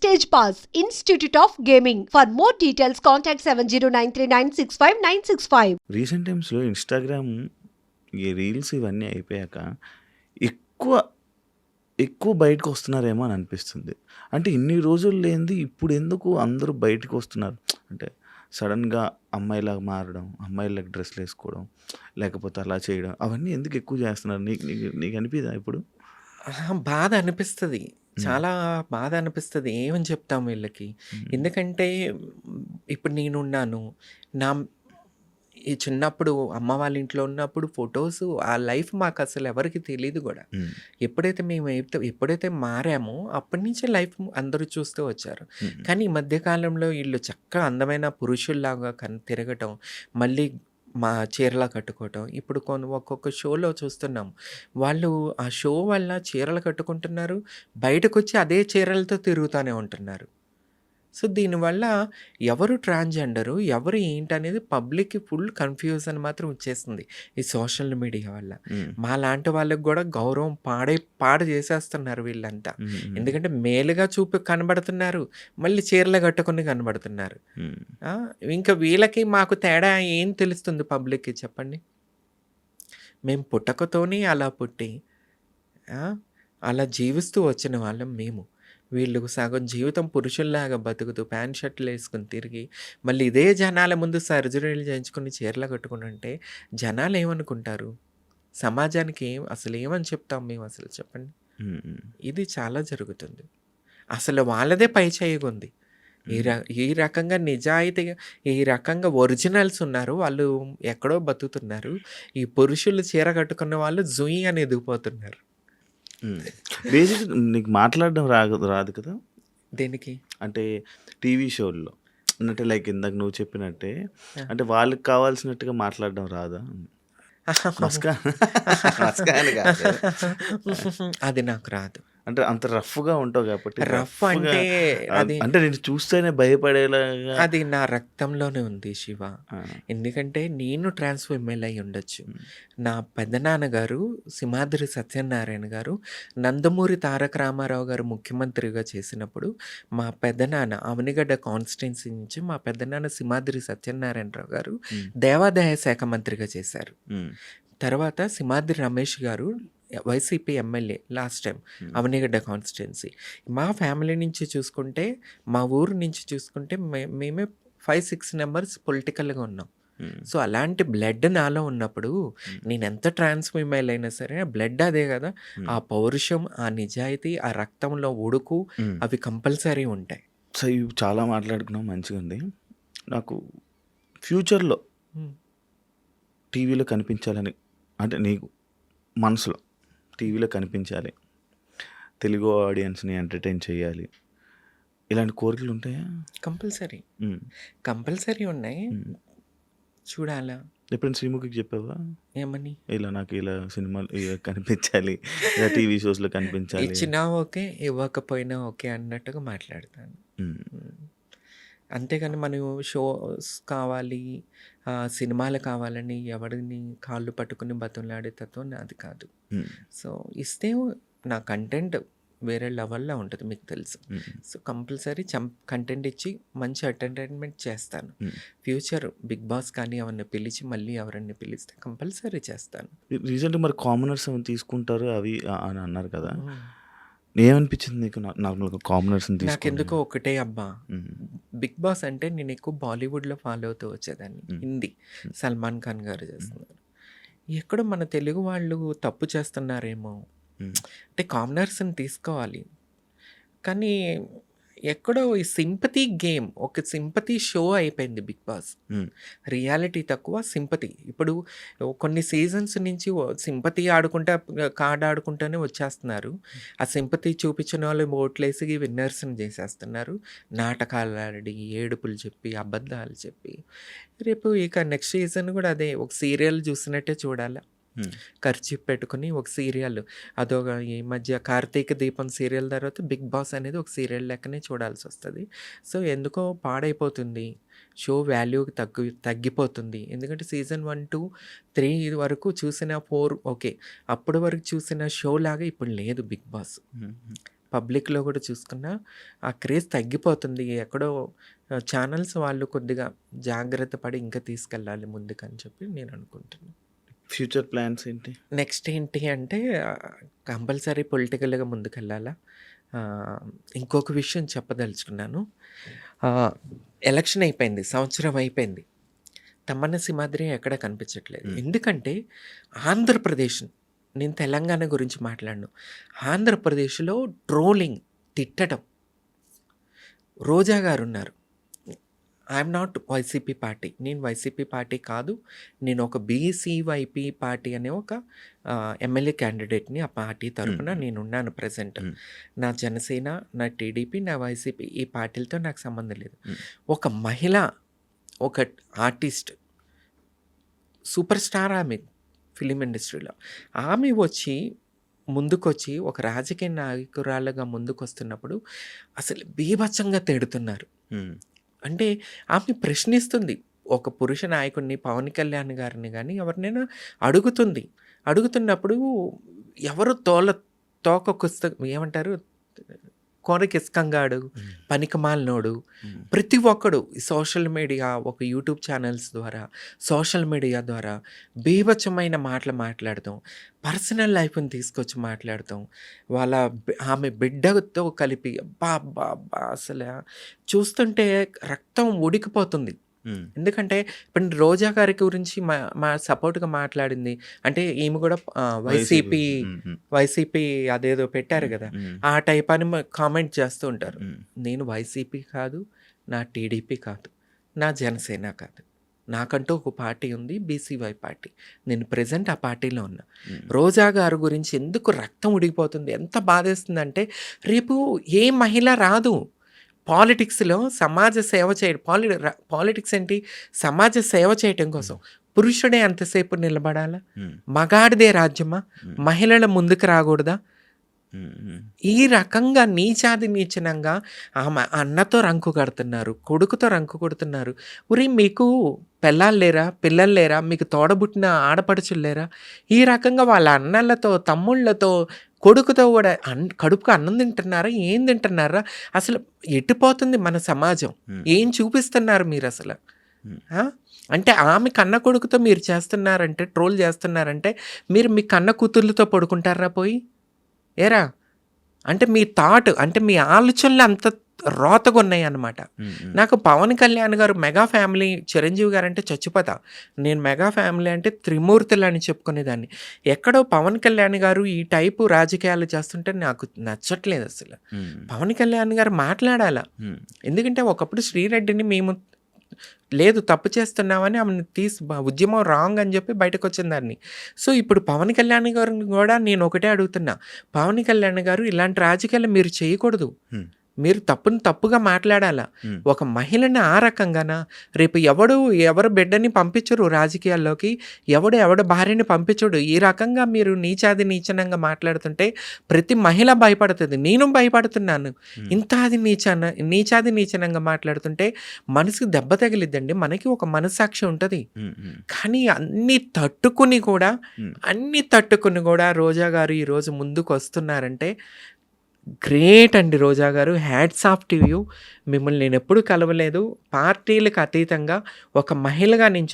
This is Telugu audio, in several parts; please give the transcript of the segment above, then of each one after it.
Stage Pass, Institute of Gaming. For more details, contact 70939659665. Recent టైమ్స్‌లో ఇన్‌స్టాగ్రామ్ ఈ రీల్స్ ఇవన్నీ అయిపోయాక ఎక్కువ, ఎక్కువ బయటకొస్తున్నారేమో అని అనిపిస్తుంది. అంటే ఇన్ని రోజులు లేనిది ఇప్పుడెందుకు అందరూ బయటికొస్తున్నారు? అంటే సడెన్‌గా అమ్మాయిలాగా మారడం, అమ్మాయిలాగా డ్రెస్‌లేసుకోవడం, లేకపోతే అలా చేయడం అవన్నీ ఎందుకు ఎక్కువ చేస్తున్నారు? నీకు అనిపియదా ఇప్పుడు? బాధ అనిపిస్తది. హ్మ్. చాలా బాధ అనిపిస్తది. ఏమని చెప్తాం వీళ్ళకి? హ్మ్. ఎందుకంటే ఇప్పుడు నేనున్నాను. నా ఈ చిన్నప్పుడు అమ్మ వాళ్ళ ఇంట్లో ఉన్నప్పుడు ఫోటోస్ ఆ లైఫ్ మాకసలు ఎవరికీ తెలీదు గూడా. హ్మ్. ఎప్పుడైతే మారామో అప్పటి నుంచే లైఫ్ అందరూ చూస్తూ వచ్చారు. హ్మ్. కానీ ఈ మధ్య కాలంలో ఈళ్ళు చక్కగా అందమైన పురుషుల్లాగా తిరగటం, మళ్ళీ చీరలా కట్టుకోవటం. ఇప్పుడు ఒక్కొక్క షోలో చూస్తున్నాం. వాళ్ళు ఆ షో వల్ల చీరలు కట్టుకుంటున్నారు. బయటకొచ్చి అదే చీరలతో తిరుగుతానే ఉంటున్నారు. సో, దీనివల్ల ఎవరు ట్రాన్స్‌జెండరు, ఎవరు ఏంటనేది పబ్లిక్‌కి ఫుల్ కన్‌ఫ్యూజన్ మాత్రం వచ్చేసింది. ఈ సోషల్ మీడియా వల్ల. హ్మ్. మాలాంటి వాళ్ళకి గూడా గౌరవం పాడు చేసేస్తున్నారు వీళ్ళంతా. హ్మ్. హ్మ్. ఎందుకంటే మేలుగా కనబడుతున్నారు. మళ్ళీ చీరలు కట్టుకొని కనబడుతున్నారు. హ్మ్. ఆ! ఇంకా వీళ్ళకి మాకు తేడా ఏం తెలుస్తుంది పబ్లిక్‌కి చెప్పండి? మేము పుట్టకతోనే అలా పుట్టి, ఆ! అలా జీవిస్తూ వచ్చిన వాళ్ళం మేము. వీళ్ళు సగం జీవితం పురుషుల్లాగా బతుకుతూ ప్యాంట్ షర్టులేసుకొని తిరిగి, మళ్ళీ ఇదే జనాల ముందు సర్జరీలు చేయించుకొని చీరలు కట్టుకొనుంటే జనాలేమనుకుంటారు? సమాజానికి అసలేమని చెప్తాం మేమసలు చెప్పండి? హ్మ్. హ్మ్. ఇది చాలా జరుగుతుంది. అసలు వాళ్ళదే పైచేయిగుంది. ఈ రకంగా నిజాయితీగా ఈ రకంగా ఒరిజినల్స్ ఉన్నారు. వాళ్ళు ఎక్కడో బతుకుతున్నారు. ఈ పురుషులు చీర కట్టుకున్న వాళ్ళు జుయ్ అని ఎదిగిపోతున్నారు. హ్మ్. బేసిక్‌గా నీకు మాట్లాడడం రాదు కదా? దేనికి? అంటే టీవీ షోల్లో. అంటే లైక్ ఇందాక నువ్వు చెప్పినట్టే ఆ! అంటే వాళ్ళకి కావాల్సినట్టుగా మాట్లాడడం రాదా? మస్కా మస్కా అని కాదు. అది నాకు రాదు. అంటే అంత రఫ్‌గా ఉంటావు కాబట్టి రఫ్ రఫ్‌గా అంటే అది అంటే నేను చూస్తేనే భయపడేలాగా అది నా రక్తంలోనే ఉంది శివ. ఆ! ఎందుకంటే నేను ట్రాన్స్ ఫీమేల్ అయి ఉండొచ్చు. హ్మ్. నా పెద్దనాన్నగారు సింహాద్రి సత్యనారాయణ గారు నందమూరి తారక రామారావు గారు ముఖ్యమంత్రిగా చేసినప్పుడు మా పెద్దనాన్న అవనిగడ్డ కాన్స్టిట్యున్సీ నుంచి మా పెద్దనాన్న సింహాద్రి సత్యనారాయణరావు గారు హ్మ్. దేవాదాయ శాఖ మంత్రిగా చేశారు. హ్మ్. తర్వాత సింహాద్రి రమేష్ గారు వైసీపీ ఎమ్మెల్యే లాస్ట్ టైం హ్మ్. అవనిగడ్డ కాన్స్టిట్యున్సీ. మా ఫ్యామిలీ నుంచి చూసుకుంటే, మా ఊరు నుంచి చూసుకుంటే మేమే 5, 6 నంబర్స్ పొలిటికల్‌గా ఉన్నాం. హ్మ్. సో, అలాంటి బ్లడ్ నాలో ఉన్నప్పుడు హ్మ్. నేనెంత ట్రాన్స్ ఫీమేల్ అయినా సరే బ్లడ్ అదే గదా! హ్మ్. ఆ పౌరుషం, ఆ నిజాయితీ, ఆ రక్తంలో ఉడుకు హ్మ్. అవి కంపల్సరీ ఉంటాయి. సో, ఇవి చాలా మాట్లాడుకున్నాం మంచిగుంది. నాకు ఫ్యూచర్‌లో హ్మ్. టీవీలో కనిపించాలని అంటే నీకు మనసులో టీవీలో కనిపించాలి. తెలుగు ఆడియన్స్‌ని ఎంటర్‌టైన్ చేయాలి. ఇలాంటి కోరికలు ఉంటాయా? కంపల్సరీ. హ్మ్. కంపల్సరీ ఉన్నాయి. హ్మ్. చూడాలా? ఎప్పుడైనా శ్రీముఖికి చెప్పావా? ఏమని? నాకు ఇలా సినిమాలు కనిపించాలి. ఇలా టీవీ షోస్‌లో కనిపించాలి. ఇచ్చినా ఓకే, ఇవ్వకపోయినా ఓకే అన్నట్టుగా మాట్లాడతాను. హ్మ్. హ్మ్. అంతేగాని మనం షోస్ కావాలి, సినిమాలు కావాలని ఎవడిని కాళ్ళు పట్టుకొని బతిమలాడే తత్వం నాది కాదు. హ్మ్. సో, ఇస్తే నా కంటెంట్ వేరే లెవెల్‌లో ఉంటది మీకు తెలుసు. హ్మ్. సో, కంపల్సరీ కంటెంట్ ఇచ్చి మంచి ఎంటర్‌టైన్‌మెంట్ చేస్తాను. హ్మ్. ఫ్యూచర్ 'బిగ్ బాస్' కానీ ఎవరిని పిలిచి మళ్ళీ ఎవరైనా పిలిస్తే కంపల్సరీ చేస్తాను. రీసెంట్‌గా మరి కామనర్స్ ఏమైనా తీసుకుంటారు అవి అని అన్నారు కదా! హ్మ్. ఏమనిపించింది నీకు నార్మల్‌గా కామనర్స్‌ని తీసుకొని? నాకెందుకో ఒకటే అబ్బా! హ్మ్. 'బిగ్ బాస్' అంటే నేనెక్కువ బాలీవుడ్‌లో ఫాలో అవుతూ వచ్చేదాన్ని. హ్మ్. హిందీ. హ్మ్. 'సల్మాన్ ఖాన్' గారు హ్మ్. చేస్తున్నారు. ఎక్కడో మన తెలుగు వాళ్ళు తప్పు చేస్తున్నారేమో! హ్మ్. అంటే కామనర్స్‌ని తీసుకోవాలి. కానీ ఎక్కడో ఈ సింపతి గేమ్, ఒక సింపతి షో అయిపోయింది 'బిగ్ బాస్.' హ్మ్. రియాలిటీ తక్కువ, సింపతి. ఇప్పుడు కొన్ని సీజన్స్ నుంచి సింపతి ఆడుకుంటా కార్డ్ ఆడుకుంటూనే వచ్చేస్తున్నారు. ఆ సింపతి చూపించినోళ్ళు ఓట్లేసి విన్నర్స్‌ని చేసేస్తున్నారు. నాటకాలాడి, ఏడుపులు చెప్పి, అబద్ధాలు చెప్పి, రేపు ఇక నెక్స్ట్ సీజన్ కూడా అదే ఒక సీరియల్ చూసినట్టే చూడాల. హ్మ్. కర్చీఫ్ పెట్టుకొని ఒక సీరియల్ అదొక ఈ మధ్య 'కార్తీక దీపం' సీరియల్ తర్వాత 'బిగ్ బాస్' అనేది ఒక సీరియల్ లెక్కనే చూడాల్సొస్తది. సో, ఎందుకో పాడైపోతుంది. షో వాల్యూ తగ్గిపోతుంది. ఎందుకంటే సీజన్ 1, 2, 3 ఇది వరకు చూసిన 4 ఓకే. అప్పటి వరకు చూసిన షో లాగా ఇప్పుడు లేదు 'బిగ్ బాస్.' హ్మ్. పబ్లిక్‌లో కూడా చూసుకున్నా ఆ క్రేజ్ తగ్గిపోతుంది. ఎక్కడో ఛానల్స్ వాళ్ళు కొద్దిగా జాగ్రత్త పడి ఇంకా తీసుకెళ్ళాలి ముందుకని చెప్పి నేను అనుకుంటున్నాను. ఫ్యూచర్ ప్లాన్స్ ఏంటి? నెక్స్ట్ ఏంటి అంటే కంపల్సరీ పొలిటికల్‌గా ముందుకెళ్ళాలా. ఇంకొక విషయం చెప్పదలుచుకున్నాను. ఎలక్షన్ అయిపోయింది. సంవత్సరం అయిపోయింది. తమ్మన్న సింహాద్రి ఎక్కడ కనిపించట్లేదు. ఎందుకంటే ఆంధ్రప్రదేశ్, నేను తెలంగాణ గురించి మాట్లాడను. ఆంధ్రప్రదేశ్‌లో ట్రోలింగ్, తిట్టడం. రోజా గారున్నారు. I'm not YCP party. నేను వైసీపీ పార్టీ కాదు. నేను ఒక బీసీవైపీ పార్టీ అనే ఒక ఎమ్మెల్యే క్యాండిడేట్‌ని. ఆ పార్టీ తరపున నేనున్నాను ప్రెజెంట్. నా జనసేన, నా టీడీపీ, నా వైసీపీ ఈ పార్టీలతో నాకు సంబంధం లేదు. ఒక మహిళ, ఒక ఆర్టిస్ట్, సూపర్ స్టార్ ఆమె ఫిలిం ఇండస్ట్రీలో. ఆమె ముందుకొచ్చి ఒక రాజకీయ నాయకురాలుగా ముందుకొస్తున్నప్పుడు అసలు బీభత్సంగా తిడుతున్నారు. అంటే ఆమె ప్రశ్నిస్తుంది. ఒక పురుష నాయకుడిని, పవన్ కళ్యాణ్ గారిని కానీ ఎవరినైనా అడుగుతున్నప్పుడు ఎవరు ఏమంటారు, కోరకిస్కంగాడు, పనికిమాలినోడు, ప్రతి ఒక్కడు సోషల్ మీడియా, ఒక యూట్యూబ్ ఛానల్స్ ద్వారా, సోషల్ మీడియా ద్వారా బీభత్సమైన మాటలు మాట్లాడతాం. పర్సనల్ లైఫ్ని తీసుకొచ్చి మాట్లాడతాం. ఆమె బిడ్డతో కలిపి అబ్బా అసలు చూస్తుంటే రక్తం ఉడికిపోతుంది. ఎందుకంటే ఇప్పుడు రోజా గారి గురించి మా సపోర్ట్గా మాట్లాడింది అంటే ఈమె కూడా వైసీపీ అదేదో పెట్టారు కదా, ఆ టైప్ అని కామెంట్ చేస్తూ ఉంటారు. నేను వైసీపీ కాదు, నా టీడీపీ కాదు, నా జనసేన కాదు. నాకంటూ ఒక పార్టీ ఉంది, బీసీవై పార్టీ. నేను ప్రెజెంట్ ఆ పార్టీలో ఉన్నా. రోజా గారి గురించి ఎందుకు రక్తం ఉడికిపోతుంది, ఎంత బాధేస్తుందంటే రేపు ఏ మహిళ రాదు పాలిటిక్స్లో సమాజ సేవ చేయడం. పాలిటిక్స్ ఏంటి, సమాజ సేవ చేయటం కోసం. పురుషుడే అంతసేపు నిలబడాలా? మగాడిదే రాజ్యమా? మహిళల ముందుకు రాకూడదా? ఈ రకంగా నీచాది నీచనంగా ఆమె అన్నతో రంకు కడుతున్నారు, కొడుకుతో రంకు కొడుతున్నారు. ఉరి మీకు పిల్లలు లేరా? మీకు తోడబుట్టిన ఆడపడుచులు లేరా? ఈ రకంగా వాళ్ళ అన్నలతో, తమ్ముళ్ళతో, కొడుకుతో కూడా కడుపుకు అన్నం తింటున్నారా? ఏం తింటున్నారా? అసలు ఎట్టిపోతుంది మన సమాజం? ఏం చూపిస్తున్నారు మీరు అసలు? అంటే ఆమె కన్న కొడుకుతో మీరు చేస్తున్నారంటే, ట్రోల్ చేస్తున్నారంటే మీరు మీ కన్న కూతుర్లతో పడుకుంటారా పోయి? ఏరా అంటే మీ థాట్, అంటే మీ ఆలోచనలు అంత రోతగా ఉన్నాయి అన్నమాట. నాకు పవన్ కళ్యాణ్ గారు మెగా ఫ్యామిలీ, చిరంజీవి గారు అంటే చచ్చిపోతా. నేను మెగా ఫ్యామిలీ అంటే త్రిమూర్తులు అని చెప్పుకునేదాన్ని. ఎక్కడో పవన్ కళ్యాణ్ గారు ఈ టైపు రాజకీయాలు చేస్తుంటే నాకు నచ్చట్లేదు అసలు. పవన్ కళ్యాణ్ గారు మాట్లాడాలా. ఎందుకంటే ఒకప్పుడు శ్రీరెడ్డిని మేము లేదు తప్పు చేస్తున్నామని ఆమెను ఉద్యమం రాంగ్ అని చెప్పి బయటకు వచ్చిన దాన్ని. సో ఇప్పుడు పవన్ కళ్యాణ్ గారిని కూడా నేను ఒకటే అడుగుతున్నా, పవన్ కళ్యాణ్ గారు ఇలాంటి రాజకీయాలు మీరు చేయకూడదు. మీరు తప్పుగా మాట్లాడాలా. ఒక మహిళని ఆ రకంగానా? రేపు ఎవరు బిడ్డని పంపించరు రాజకీయాల్లోకి, ఎవడు భార్యని పంపించడు. ఈ రకంగా మీరు నీచనంగా మాట్లాడుతుంటే ప్రతి మహిళ భయపడుతుంది. నేను భయపడుతున్నాను. నీచాది నీచనంగా మాట్లాడుతుంటే మనసుకు దెబ్బ తగిలిద్దండి. మనకి ఒక మనస్సాక్షి ఉంటుంది. కానీ అన్ని తట్టుకుని కూడా రోజా గారు ఈరోజు ముందుకు వస్తున్నారంటే గ్రేట్ అండి. రోజా గారు, హ్యాట్స్ ఆఫ్ టు యూ. మిమ్మల్ని నేను ఎప్పుడు కలవలేదు. పార్టీలకు అతీతంగా ఒక మహిళగా నేను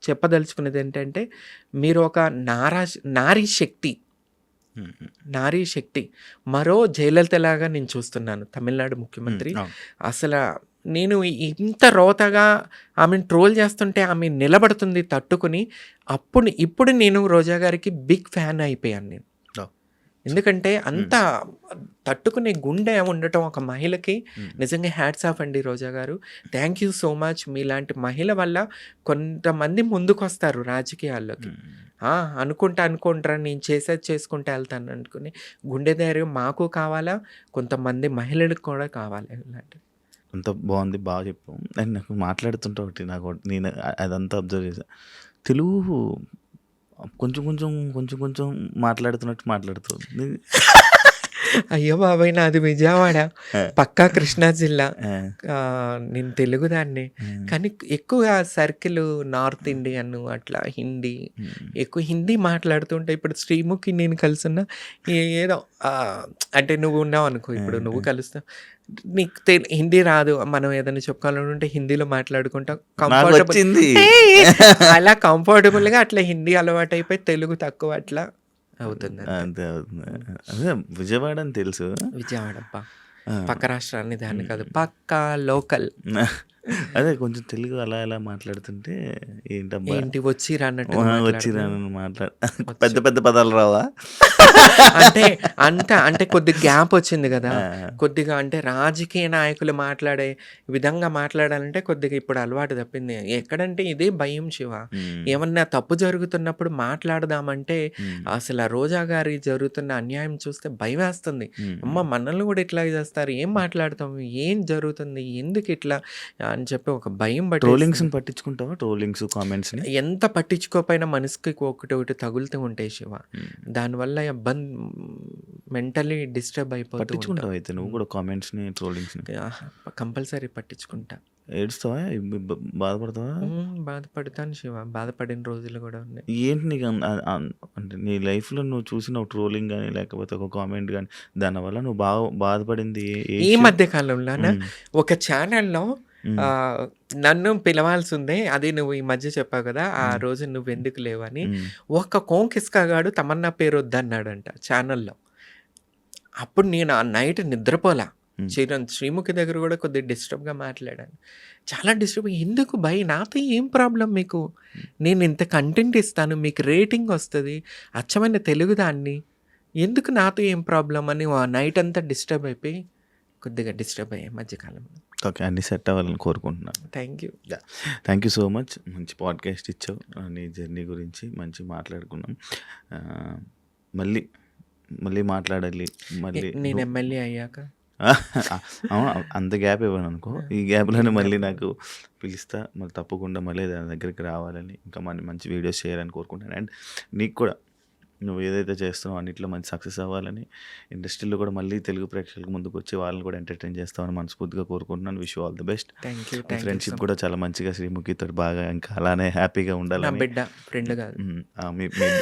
చెప్పదలుచుకున్నది ఏంటంటే మీరు ఒక నారీ శక్తి. మరో జయలలితలాగా నేను చూస్తున్నాను, తమిళనాడు ముఖ్యమంత్రి. అసలు నేను ఇంత రోతగా ఆమెను ట్రోల్ చేస్తుంటే ఆమె నిలబడుతుంది తట్టుకుని. ఇప్పుడు నేను రోజా గారికి బిగ్ ఫ్యాన్ అయిపోయాను నేను. ఎందుకంటే అంత తట్టుకునే గుండె ఉండటం ఒక మహిళకి నిజంగా హ్యాట్స్ ఆఫ్ అండి రోజా గారు. Thank you so much. మీలాంటి మహిళ వల్ల కొంతమంది ముందుకు వస్తారు రాజకీయాల్లోకి. అనుకుంటారా నేను చేసుకుంటూ వెళ్తాను అనుకుని గుండె ధైర్యం మాకు కావాలా, కొంతమంది మహిళలకు కూడా కావాలి. ఇలాంటి అంత బాగుంది, బాగా చెప్పాం. అండ్ నాకు మాట్లాడుతుంటే నేను అదంతా అబ్జర్వ్ చేశాను. తెలుగు కొంచెం మాట్లాడుతున్నట్టు మాట్లాడుతుంది. అయ్యో బాబాయ్ నాది విజయవాడ, పక్కా కృష్ణా జిల్లా. ఆ, నేను తెలుగుదాన్ని, కానీ ఎక్కువ సర్కిల్ నార్త్ ఇండియన్ అట్లా హిందీ, ఎక్కువ హిందీ మాట్లాడుతుంటే ఇప్పుడు శ్రీముఖి నేను కలుసున్నా ఏదో అంటే నువ్వు ఉన్నావు అనుకో, ఇప్పుడు నువ్వు కలుస్తావు, నీకు హిందీ రాదు, మనం ఏదైనా చెప్పుకోవాలంటే హిందీలో మాట్లాడుకుంటాం నాకు కంఫర్టబుల్. వచ్చింది. అలా కంఫర్టబుల్గా అట్లా హిందీ అలవాటు అయిపోయి తెలుగు తక్కువ అట్లా అవుతుంది. అంతే అవుతుంది. అదే విజయవాడ అని తెలుసు. విజయవాడ ఆ, పక్క రాష్ట్రాన్ని దాన్ని కాదు, పక్కా లోకల్. అదే కొంచెం తెలుగు అలా ఎలా మాట్లాడుతుంటే ఏంటబ్బా ఏంటి వచ్చిరా అన్నట్టు వచ్చిరా మాట్లాడ పెద్ద పెద్ద పదాలు రావా? అంటే కొద్దిగా గ్యాప్ వచ్చింది కదా, కొద్దిగా అంటే రాజకీయ నాయకులు మాట్లాడే విధంగా మాట్లాడాలంటే కొద్దిగా ఇప్పుడు అలవాటు తప్పింది. ఎక్కడంటే ఇదే భయం శివ, ఏమన్నా తప్పు జరుగుతున్నప్పుడు మాట్లాడదామంటే అసలు ఆ రోజా గారి జరుగుతున్న అన్యాయం చూస్తే భయం వేస్తుంది. అమ్మ మనల్ని కూడా ఇట్లా చేస్తారు, ఏం మాట్లాడతాం, ఏం జరుగుతుంది, ఎందుకు ఇట్లా అని చెప్పి ఒక భయం. ట్రోలింగ్స్ పట్టించుకుంటావా? ట్రోలింగ్స్ కామెంట్స్ ఎంత పట్టించుకోపోయినా మనసుకి ఒకటి తగులుతూ ఉంటాయి శివ, దానివల్ల మెంటలీ డిస్టర్బ్ అయిపోతూ పట్టించుకుంటావు అయితే నువ్వు కూడా కామెంట్స్ ని ట్రోలింగ్స్ ని? కంపల్సరీ పట్టించుకుంటా. ఏడుస్తావా? బాధపడతావా? బాధపడతాను శివ, బాధపడిన రోజులు కూడా ఉన్నాయి. ఏంటి నీకు అంటే నీ లైఫ్ లో నువ్వు చూసిన ఒక ట్రోలింగ్ కానీ లేకపోతే ఒక కామెంట్ కానీ దానివల్ల నువ్వు బాధపడింది ఈ మధ్య కాలంలోనా ఒక ఛానల్లో నన్ను పిలవాల్సి ఉంది, అది నువ్వు ఈ మధ్య చెప్పావు కదా, ఆ రోజు నువ్వు ఎందుకు లేవని. ఒక కోంకిస్కాగాడు తమన్నా పేరు వద్దన్నాడంట ఛానల్లో. అప్పుడు నేను ఆ నైట్ నిద్రపోలా. శ్రీముఖి దగ్గర కూడా కొద్దిగా డిస్టర్బ్గా మాట్లాడాను, చాలా డిస్టర్బ్. ఎందుకు భయ్, నాతో ఏం ప్రాబ్లం మీకు, నేను ఇంత కంటెంట్ ఇస్తాను, మీకు రేటింగ్ వస్తుంది, అచ్చమైన తెలుగుదాన్ని, ఎందుకు నాతో ఏం ప్రాబ్లం అని ఆ నైట్ అంతా డిస్టర్బ్ అయిపోయి కొద్దిగా డిస్టర్బ్ అయ్యాయి మధ్యకాలంలో. ఓకే, అన్ని సెట్ అవ్వాలని కోరుకుంటున్నాను. Thank you so much. మంచి పాడ్కాస్ట్ ఇచ్చావు, నీ జర్నీ గురించి మంచి మాట్లాడుకున్నాం. మళ్ళీ మాట్లాడాలి. మళ్ళీ నేను ఎమ్మెల్యే అయ్యాక అంత గ్యాప్ ఇవ్వను అనుకో, ఈ గ్యాప్లోనే మళ్ళీ నాకు పిలుస్తా, మళ్ళీ తప్పకుండా మళ్ళీ దాని దగ్గరికి రావాలని, ఇంకా మంచి వీడియోస్ చేయాలని కోరుకుంటాను. అండ్ నీకు కూడా నువ్వు ఏదైతే చేస్తున్నావు అన్నింటిలో మంచి సక్సెస్ అవ్వాలని, ఇండస్ట్రీలో కూడా మళ్ళీ తెలుగు ప్రేక్షకులకు ముందుకు వచ్చి వాళ్ళని కూడా ఎంటర్టైన్ చేస్తామని మనస్ఫూర్తిగా కోరుకుంటున్నాను. Wish you all the best. Friendship కూడా చాలా మంచిగా శ్రీముఖితో బాగా ఇంకా అలానే హ్యాపీగా ఉండాలని,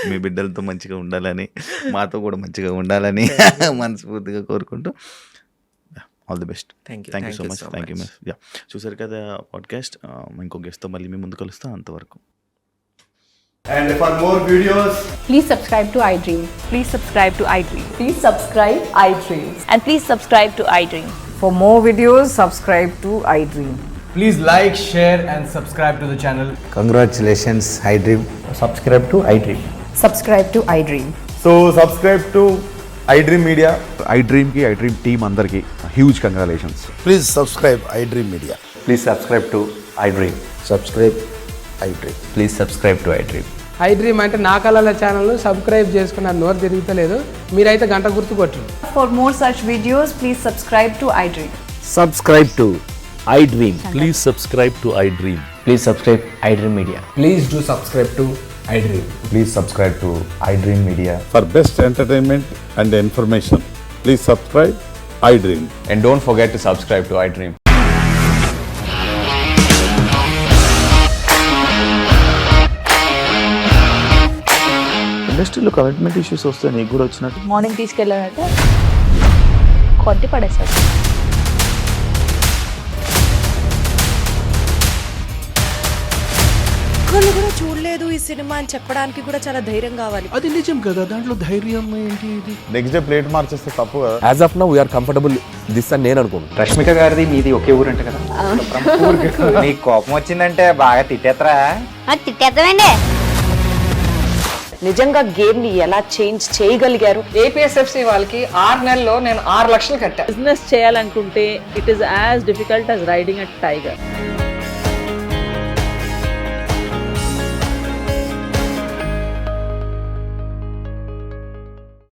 మీ బిడ్డలతో మంచిగా ఉండాలని, మాతో కూడా మంచిగా ఉండాలని మనస్ఫూర్తిగా కోరుకుంటూ all the best. Thank you so much. Thank you miss. చూసారు కదా పాడ్కాస్ట్, ఇంకో గెస్ట్తో మళ్ళీ మీ ముందుకు కలుస్తాం. అంతవరకు. And for more videos, please subscribe to iDream. Please subscribe to iDream. Please subscribe iDream. And please subscribe to iDream. For more videos, subscribe to iDream. please like, share and subscribe to the channel. Congratulations, iDream. Subscribe to iDream. Subscribe to iDream. So subscribe to iDream Media. iDream ki iDream team andarki huge congratulations. Please subscribe iDream Media. Please subscribe to iDream. Subscribe iDream. Please subscribe to iDream. iDream అంటే నా కళల ఛానల్ సబ్స్క్రైబ్ చేసుకున్న నోరు తిరుగుతలేదు, మీరైతే గంట గుర్తు కొట్టండి. For more such videos, please subscribe to iDream. Subscribe to iDream. Please subscribe to iDream. Please subscribe iDream Media. Please do subscribe to iDream. Please subscribe to iDream Media. For best entertainment and information, please subscribe iDream. And don't forget to subscribe to iDream. ఇండస్ట్రీలో కమిట్మెంట్ ఇష్యూస్ వస్తే నీకు కూడా వచ్చినట్టు? మార్నింగ్ తీసుకెళ్ళాలంటే కొట్టి పడేసాడు. ఒక్కళ్ళు కూడా చూడలేదు ఈ సినిమా అని చెప్పడానికి కూడా చాలా ధైర్యం కావాలి. అది నిజం కదా, దాంట్లో ధైర్యం ఏంటి? ఇది నెక్స్ట్ డే ప్లేట్ మార్చేస్తే తప్పు కదా. As of now we are comfortable this అని నేను అనుకుంటున్నాను. రష్మిక గారిది మీది ఒకే ఊరంట కదా? నీకు కోపం వచ్చిందంటే బాగా తిట్టేత్తరా? తిట్టేద్దామండి. నిజంగా గేమ్ ని ఎలా చేంజ్ చేయగలిగారు? ఏపీఎస్ఎఫ్సి వాళ్ళకి 6 నెలల్లో నేను 6 లక్షలు కట్టా. బిజినెస్ చేయాలనుకుంటే it is as difficult as riding a tiger.